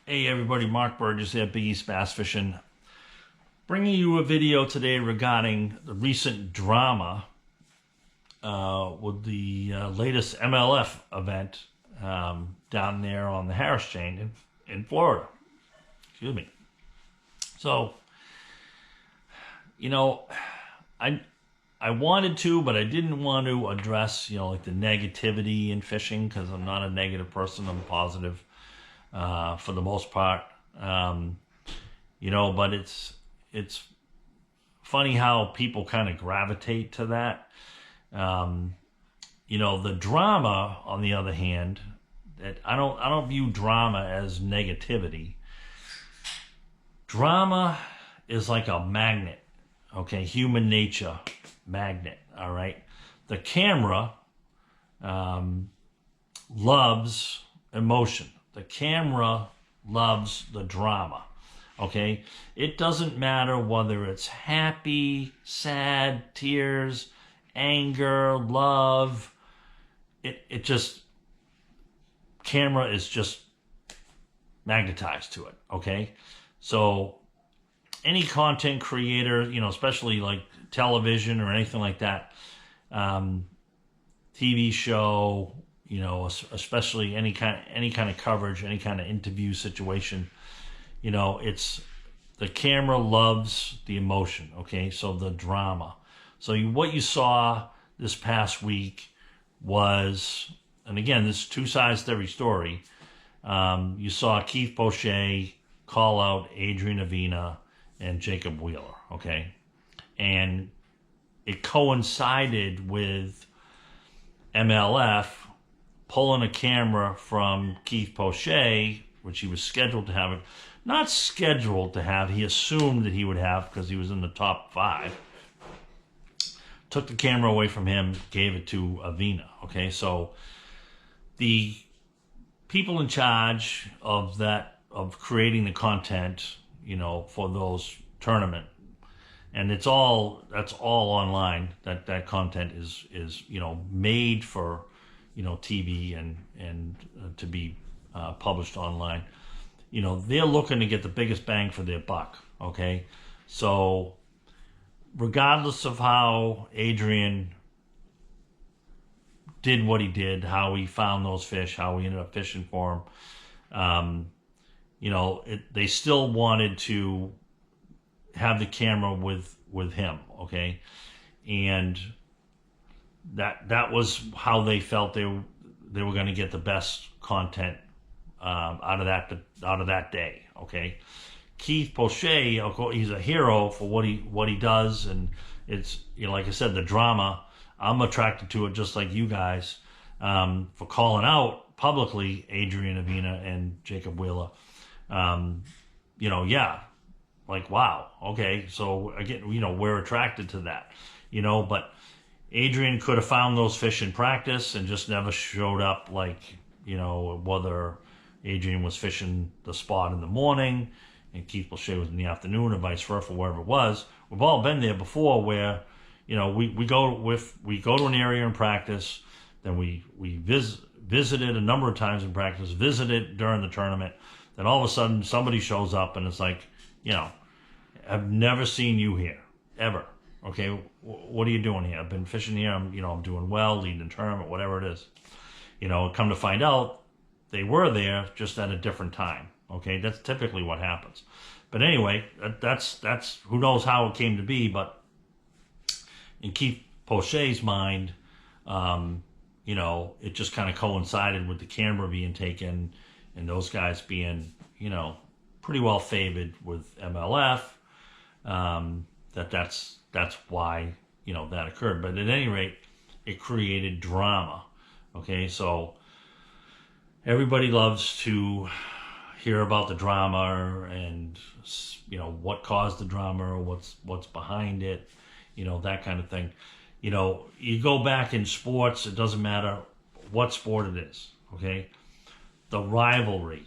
Hey everybody, Mark Burgess here, Big East Bass Fishing. Bringing you a video today regarding the recent drama with the latest MLF event down there on the Harris Chain in Florida. Excuse me. So, I wanted to, but I didn't want to address, like the negativity in fishing because I'm not a negative person. I'm positive. For the most part, but it's funny how people kind of gravitate to that. The drama, on the other hand, that I don't view drama as negativity. Drama is like a magnet, okay? Human nature magnet, all right? The camera loves emotion. The camera loves the drama, okay? It doesn't matter whether it's happy, sad, tears, anger, love. It just, camera is just magnetized to it, okay? So any content creator, especially like television or anything like that, TV show, especially any kind of coverage, any kind of interview situation, it's the camera loves the emotion, okay? So the drama. So what you saw this past week was, and again, there's two sides to every story. You saw Keith Poche call out Adrian Avina and Jacob Wheeler, okay? And it coincided with MLF pulling a camera from Keith Poche, which he was scheduled to have. Not scheduled to have, he assumed that he would have because he was in the top 5. Took the camera away from him, gave it to Avina, okay? So the people in charge of creating the content, for those tournament, and that's all online, that content is made for TV and to be published online. They're looking to get the biggest bang for their buck, okay? So regardless of how Adrian did what he did, how he found those fish, how he ended up fishing for them, they still wanted to have the camera with him, okay? And that was how they felt they were going to get the best content out of that day, okay? Keith Poche, of course, he's a hero for what he does, and it's like I said, the drama. I'm attracted to it just like you guys, for calling out publicly Adrian Avina and Jacob Wheeler. Like, wow, okay, so again, we're attracted to that, but Adrian could have found those fish in practice and just never showed up, like, whether Adrian was fishing the spot in the morning and Keith Poche was in the afternoon or vice versa, wherever it was. We've all been there before where, we go to an area in practice, then we visited a number of times in practice, visited during the tournament, then all of a sudden somebody shows up and it's like, I've never seen you here, ever. Okay, what are you doing here? I've been fishing here. I'm doing well, leading the tournament, whatever it is. Come to find out, they were there just at a different time. Okay, that's typically what happens. But anyway, that's who knows how it came to be. But in Keith Poche's mind, it just kind of coincided with the camera being taken and those guys being, pretty well favored with MLF. That's why, that occurred. But at any rate, it created drama. Okay, so everybody loves to hear about the drama and, what caused the drama or what's behind it, that kind of thing. You go back in sports, it doesn't matter what sport it is, okay? The rivalry,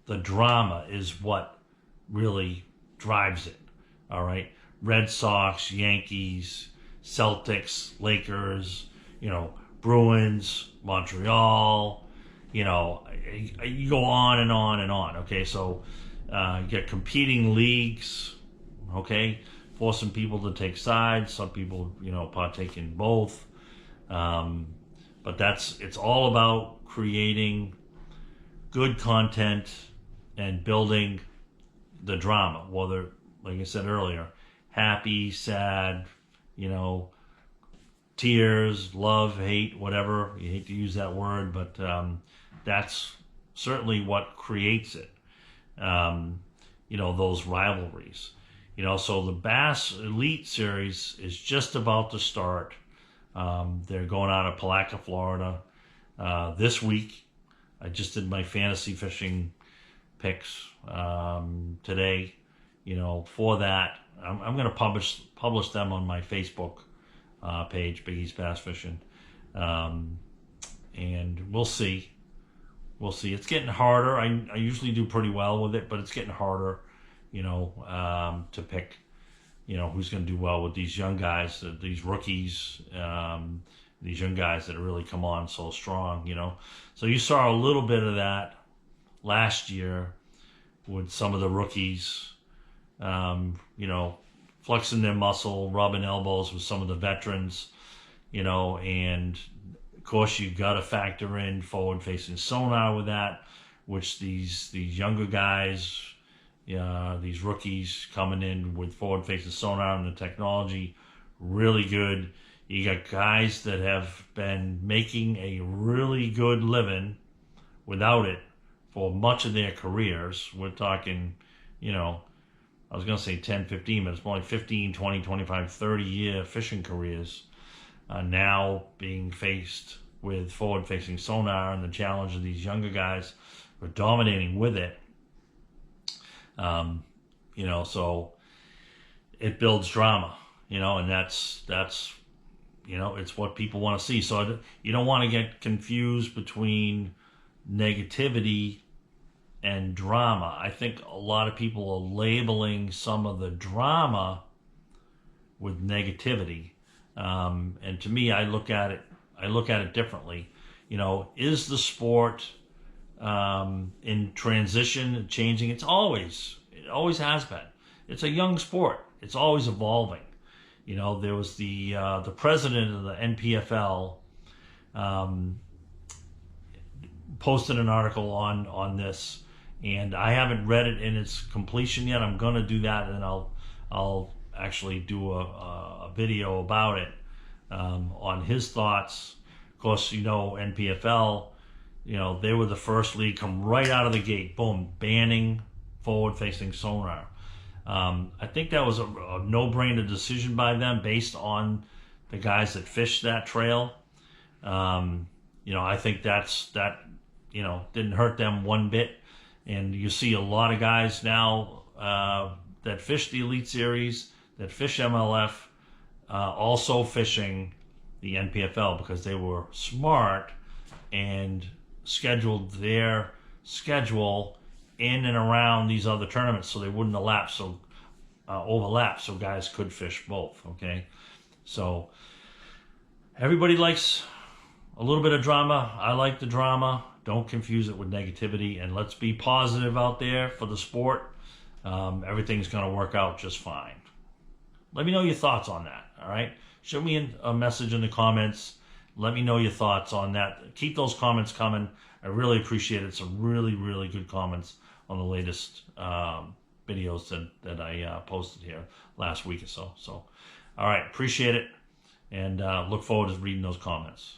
the drama is what really drives it, all right? Red Sox, Yankees, Celtics, Lakers, Bruins, Montreal, you know, you go on and on and on. Okay, so you get competing leagues. Okay, forcing people to take sides. Some people, you know, partake in both. But it's all about creating good content and building the drama, whether, like I said earlier, happy, sad, you know, tears, love, hate, whatever. You hate to use that word, but that's certainly what creates it. You know, those rivalries. You know, so the Bass Elite Series is just about to start. They're going out of Palatka, Florida this week. I just did my fantasy fishing picks today. You know, for that, I'm going to publish them on my Facebook page, Big East Bass Fishing, and we'll see. We'll see. It's getting harder. I usually do pretty well with it, but it's getting harder. You know, to pick, you know, who's going to do well with these young guys, these rookies, these young guys that really come on so strong, you know. So you saw a little bit of that last year with some of the rookies, you know, flexing their muscle, rubbing elbows with some of the veterans, you know, and of course you've got to factor in forward-facing sonar with that, which these younger guys, these rookies coming in with forward-facing sonar and the technology, really good. You got guys that have been making a really good living without it for much of their careers. We're talking, you know, I was going to say 10, 15, but it's more like 15, 20, 25, 30-year fishing careers now being faced with forward-facing sonar and the challenge of these younger guys who are dominating with it. You know, so it builds drama, you know, and that's, you know, it's what people want to see. So you don't want to get confused between negativity and drama. I think a lot of people are labeling some of the drama with negativity. And to me, I look at it differently. You know, is the sport in transition, changing? It always has been. It's a young sport. It's always evolving. You know, there was the president of the NPFL posted an article on this, and I haven't read it in its completion yet. I'm going to do that, and I'll actually do a video about it on his thoughts. Of course, you know, NPFL, you know, they were the first league, come right out of the gate, boom, banning forward-facing sonar. I think that was a no-brainer decision by them based on the guys that fished that trail. You know, I think that you know, didn't hurt them one bit. And you see a lot of guys now that fish the Elite Series, that fish MLF, also fishing the NPFL because they were smart and scheduled their schedule in and around these other tournaments so they wouldn't overlap, so guys could fish both. Okay, so everybody likes a little bit of drama. I like the drama. Don't confuse it with negativity, and let's be positive out there for the sport. Everything's going to work out just fine. Let me know your thoughts on that. All right, shoot me a message in the comments. Let me know your thoughts on that. Keep those comments coming. I really appreciate it. Some really, really good comments on the latest videos that I posted here last week or so. So, all right, appreciate it, and look forward to reading those comments.